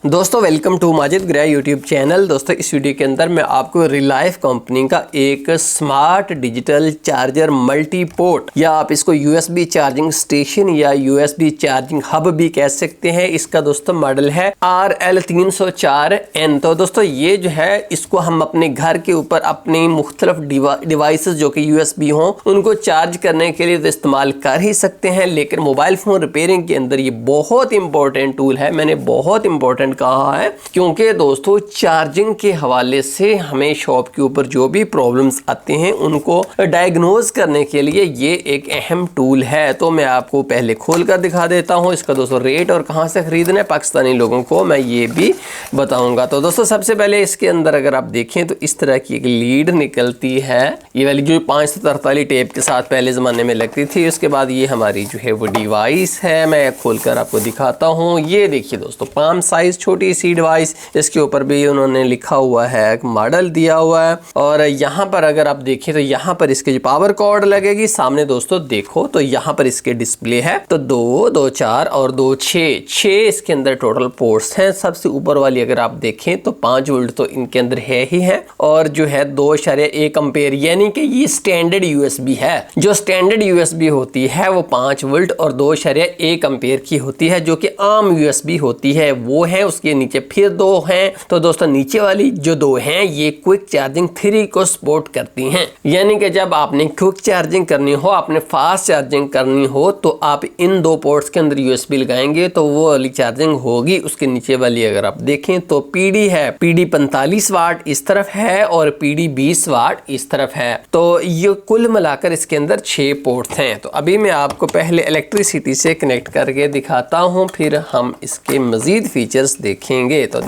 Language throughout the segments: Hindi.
दोस्तों welcome to Majid grey YouTube channel. दोस्तों इस वीडियो के अंदर मैं आपको रिलायंस कंपनी का एक smart digital charger multi port या आप इसको यूएसबी चार्जिंग स्टेशन या यूएसबी चार्जिंग हब भी कह सकते हैं। इसका दोस्तों मॉडल है RL304N। तो दोस्तों ये जो है इसको हम अपने घर के ऊपर अपनी मुख्तलिफ डिवाइसेस जो कि यूएसबी हों उनको चार्ज करने के लिए तो इस्तेमाल कर ही सकते हैं, लेकिन मोबाइल फ़ोन रिपेयरिंग के अंदर ये बहुत इंपॉर्टेंट टूल है। मैंने बहुत इंपॉर्टेंट कहा है क्योंकि दोस्तों चार्जिंग के हवाले से हमें शॉप के ऊपर जो भी प्रॉब्लम्स आते हैं उनको डायग्नोज करने के लिए ये एक अहम टूल है। तो मैं आपको पहले खोल कर दिखा देता हूँ इसका दोस्तों रेट और कहाँ से खरीदना है पाकिस्तानी लोगों को मैं ये भी बताऊंगा। तो दोस्तों सबसे पहले इसके अंदर अगर आप देखें तो इस तरह की एक लीड निकलती है, ये वाली जो 543 टेप के साथ पहले ज़माने में लगती थी। उसके बाद ये हमारी जो है वो डिवाइस है, मैं खोल कर आपको दिखाता हूँ। ये देखिए दोस्तों पाम साइज छोटी सी डिवाइस, इसके ऊपर भी उन्होंने लिखा हुआ है, एक मॉडल दिया हुआ है। और यहाँ पर अगर आप देखें तो यहाँ पर इसके जो पावर कॉर्ड लगेगी सामने दोस्तों देखो तो यहाँ पर इसके डिस्प्ले है तो 2, 2, 4 और 2, 6 इसके अंदर टोटल पोर्ट्स हैं। सबसे ऊपर वाली अगर आप देखें तो 5 वोल्ट तो इनके अंदर है ही है और जो है 2.1 एम्पेयर यानी कि ये स्टैंडर्ड यूएसबी है। जो स्टैंडर्ड यूएसबी होती है वो 5 वोल्ट और 2.1 एम्पेयर की होती है, जो कि आम यूएसबी होती है वो है। उसके नीचे फिर 2 हैं। तो दोस्तों नीचे वाली जो 2 हैं ये क्विक चार्जिंग 3 को सपोर्ट करती हैं, यानी कि जब आपने क्विक चार्जिंग करनी हो, आपने फास्ट चार्जिंग करनी हो तो आप इन 2 पोर्ट्स के अंदर यूएसबी लगाएंगे तो वो वाली चार्जिंग होगी। उसके नीचे वाली अगर आप देखें तो पीडी है, पीडी 45 वाट इस तरफ है और पीडी 20 वाट इस तरफ है। तो ये कुल मिलाकर इसके अंदर 6 पोर्ट्स हैं। तो अभी मैं आपको पहले इलेक्ट्रिसिटी से कनेक्ट करके दिखाता हूँ, फिर हम इसके मजीद फीचर्स देखेंगे। तो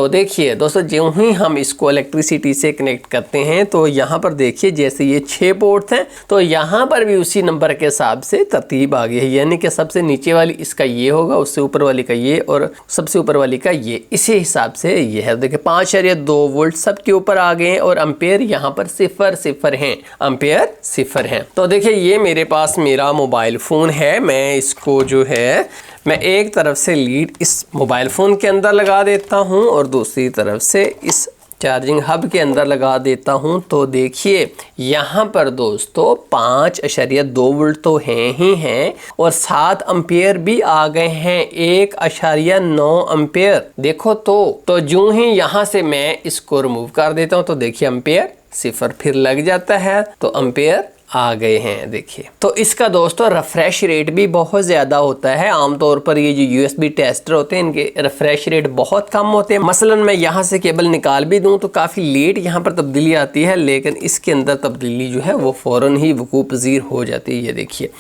देखिए दोस्तों जो ही हम इसको इलेक्ट्रिसिटी से कनेक्ट करते हैं तो यहाँ पर देखिए जैसे ये 6 पोर्ट्स हैं तो यहाँ पर भी उसी नंबर के हिसाब से तरतीब आ गई है, यानी कि सबसे नीचे वाली इसका ये होगा, उससे ऊपर वाली का ये और सबसे ऊपर वाली का ये, इसी हिसाब से ये है। देखिए 5.2 वोल्ट सबके ऊपर आ गए हैं और एम्पेयर यहाँ पर 0 हैं, एम्पेयर 0 हैं। तो देखिए ये मेरे पास मेरा मोबाइल फ़ोन है, मैं इसको जो है मैं एक तरफ से लीड इस मोबाइल फ़ोन के अंदर लगा देता हूं और दूसरी तरफ से इस चार्जिंग हब के अंदर लगा देता हूं। तो देखिए यहाँ पर दोस्तों 5.2 वोल्ट तो हैं ही हैं और 7 एम्पेयर भी आ गए हैं, 1.9 एम्पेयर। देखो तो जो ही यहाँ से मैं इसको रिमूव कर देता हूँ तो देखिए एम्पेयर 0 फिर लग जाता है तो एम्पेयर आ गए हैं। देखिए तो इसका दोस्तों रिफ्रेश रेट भी बहुत ज़्यादा होता है। आमतौर पर ये जो यूएसबी टेस्टर होते हैं इनके रिफ्रेश रेट बहुत कम होते हैं। मसलन मैं यहाँ से केबल निकाल भी दूँ तो काफ़ी लेट यहाँ पर तब्दीली आती है, लेकिन इसके अंदर तब्दीली जो है वो फ़ौरन ही वकूअ पज़ीर हो जाती है। ये देखिए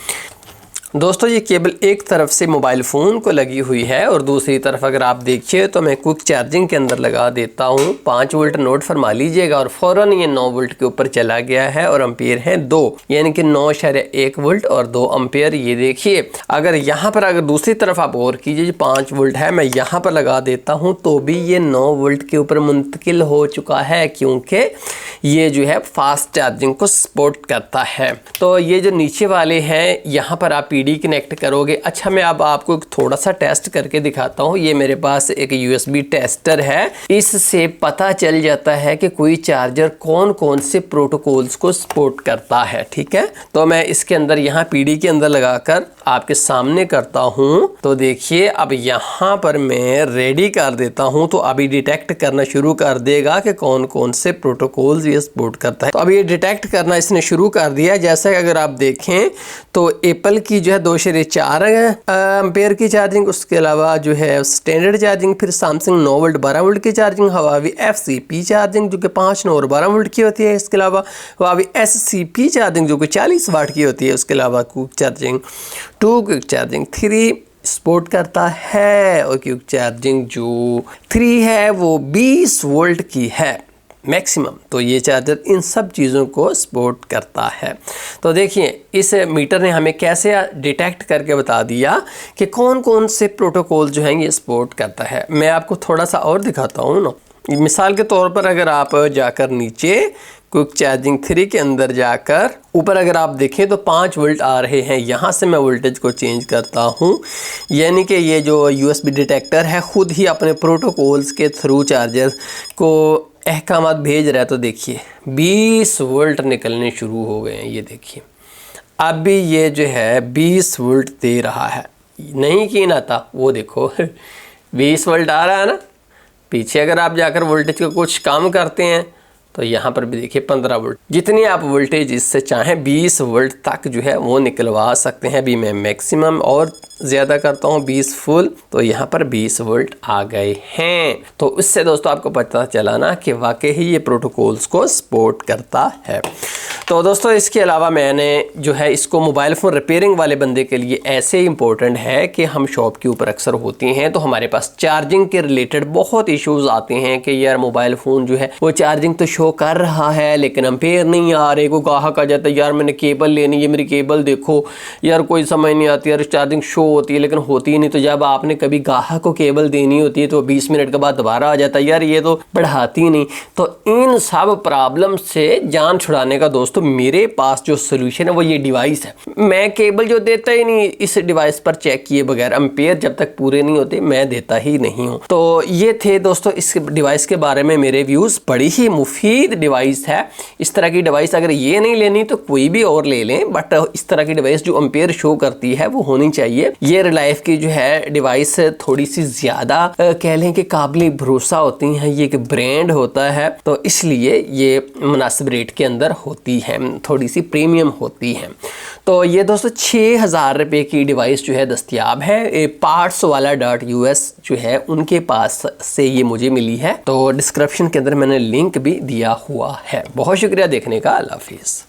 दोस्तों ये केबल एक तरफ से मोबाइल फ़ोन को लगी हुई है और दूसरी तरफ अगर आप देखिए तो मैं क्विक चार्जिंग के अंदर लगा देता हूँ। 5 वोल्ट नोट फरमा लीजिएगा और फ़ौरन ये 9 वोल्ट के ऊपर चला गया है और एम्पेयर है 2, यानी कि 9.1 वोल्ट और 2 एम्पेयर। ये देखिए अगर यहाँ पर अगर दूसरी तरफ आप और कीजिए 5 वोल्ट है, मैं यहाँ पर लगा देता हूँ तो भी ये 9 वोल्ट के ऊपर मुंतकिल हो चुका है, क्योंकि ये जो है फास्ट चार्जिंग को सपोर्ट करता है। तो ये जो नीचे वाले हैं यहाँ पर आप पीडी कनेक्ट करोगे। अच्छा मैं अब आपको थोड़ा सा टेस्ट करके दिखाता हूँ। ये मेरे पास एक यूएसबी टेस्टर है, इससे पता चल जाता है कि कोई चार्जर कौन कौन से प्रोटोकॉल्स को सपोर्ट करता है। ठीक है तो मैं इसके अंदर यहाँ पीडी के अंदर लगाकर आपके सामने करता हूँ। तो देखिए अब यहाँ पर मैं रेडी कर देता हूँ तो अभी डिटेक्ट करना शुरू कर देगा कि कौन कौन से प्रोटोकॉल्स ये सपोर्ट करता है। तो अब ये डिटेक्ट करना इसने शुरू कर दिया। जैसे अगर आप देखें तो एप्पल की जो है 2.4 एम्पेयर की चार्जिंग, उसके अलावा जो है स्टैंडर्ड चार्जिंग, फिर सैमसंग 9 वोल्ट 12 वोल्ट की चार्जिंग, हुआवी FCP चार्जिंग जो कि 5, 9 और 12 वोल्ट की होती है। इसके अलावा हुआवी SCP चार्जिंग जो कि 40 वाट की होती है। उसके अलावा quick charging 2, quick charging 3 support करता है और क्विक चार्जिंग जो 3 है वो 20 वोल्ट की है मैक्सिमम। तो ये चार्जर इन सब चीज़ों को सपोर्ट करता है। तो देखिए इस मीटर ने हमें कैसे डिटेक्ट करके बता दिया कि कौन कौन से प्रोटोकॉल जो हैं ये सपोर्ट करता है। मैं आपको थोड़ा सा और दिखाता हूँ ना। मिसाल के तौर पर अगर आप जाकर नीचे क्विक चार्जिंग 3 के अंदर जाकर ऊपर अगर आप देखें तो 5 वोल्ट आ रहे हैं। यहाँ से मैं वोल्टेज को चेंज करता हूँ, यानी कि ये जो USB डिटेक्टर है खुद ही अपने प्रोटोकॉल्स के थ्रू चार्जर को अहकामात भेज रहा है। तो देखिए 20 वोल्ट निकलने शुरू हो गए हैं। ये देखिए अभी ये जो है 20 वोल्ट दे रहा है, नहीं कि ना था वो देखो 20 वोल्ट आ रहा है ना। पीछे अगर आप जाकर वोल्टेज का कुछ काम करते हैं तो यहाँ पर भी देखिए 15 वोल्ट, जितनी आप वोल्टेज इससे चाहें 20 वोल्ट तक जो है वो निकलवा सकते हैं। अभी मैं मैक्सिमम और ज़्यादा करता हूँ 20 फुल, तो यहाँ पर 20 वोल्ट आ गए हैं। तो इससे दोस्तों आपको पता चला ना कि वाकई ही ये प्रोटोकॉल्स को सपोर्ट करता है। तो दोस्तों इसके अलावा मैंने जो है इसको मोबाइल फ़ोन रिपेयरिंग वाले बंदे के लिए ऐसे इम्पोर्टेंट है कि हम शॉप के ऊपर अक्सर होती हैं तो हमारे पास चार्जिंग के रिलेटेड बहुत इश्यूज़ आते हैं कि यार मोबाइल फ़ोन जो है वो चार्जिंग तो शो कर रहा है लेकिन एम्पेयर नहीं आ रहे। को ग्राहक आ जाता है यार मैंने केबल लेनी है, मेरी केबल देखो यार, कोई समझ नहीं आती यार, चार्जिंग शो होती है लेकिन होती ही नहीं। तो जब आपने कभी ग्राहक को केबल देनी होती है तो 20 मिनट के बाद दोबारा आ जाता है यार ये तो बढ़ाती नहीं। तो इन सब प्रॉब्लम से जान छुड़ाने का दोस्तों मेरे पास जो सोल्यूशन है वो ये डिवाइस है। मैं केबल जो देता ही नहीं इस डिवाइस पर चेक किए बगैर, एम्पेयर जब तक पूरे नहीं होते मैं देता ही नहीं हूँ। तो ये थे दोस्तों इस डिवाइस के बारे में मेरे व्यूज़। बड़ी ही मुफीद डिवाइस है। इस तरह की डिवाइस अगर ये नहीं लेनी तो कोई भी और ले लें, बट इस तरह की डिवाइस जो एम्पेयर शो करती है वो होनी चाहिए। ये रिलायंस की जो है डिवाइस थोड़ी सी ज़्यादा कह लें कि काबिल भरोसा होती हैं, ये एक ब्रांड होता है तो इसलिए ये मुनासिब रेट के अंदर होती है, थोड़ी सी प्रीमियम होती है। तो ये दोस्तों 6000 रुपये की डिवाइस जो है दस्तयाब है। पार्ट्स वाला .us जो है उनके पास से ये मुझे मिली है। तो डिस्क्रिप्शन के अंदर मैंने लिंक भी दिया हुआ है। बहुत शुक्रिया देखने का। अल्लाह हाफिज़।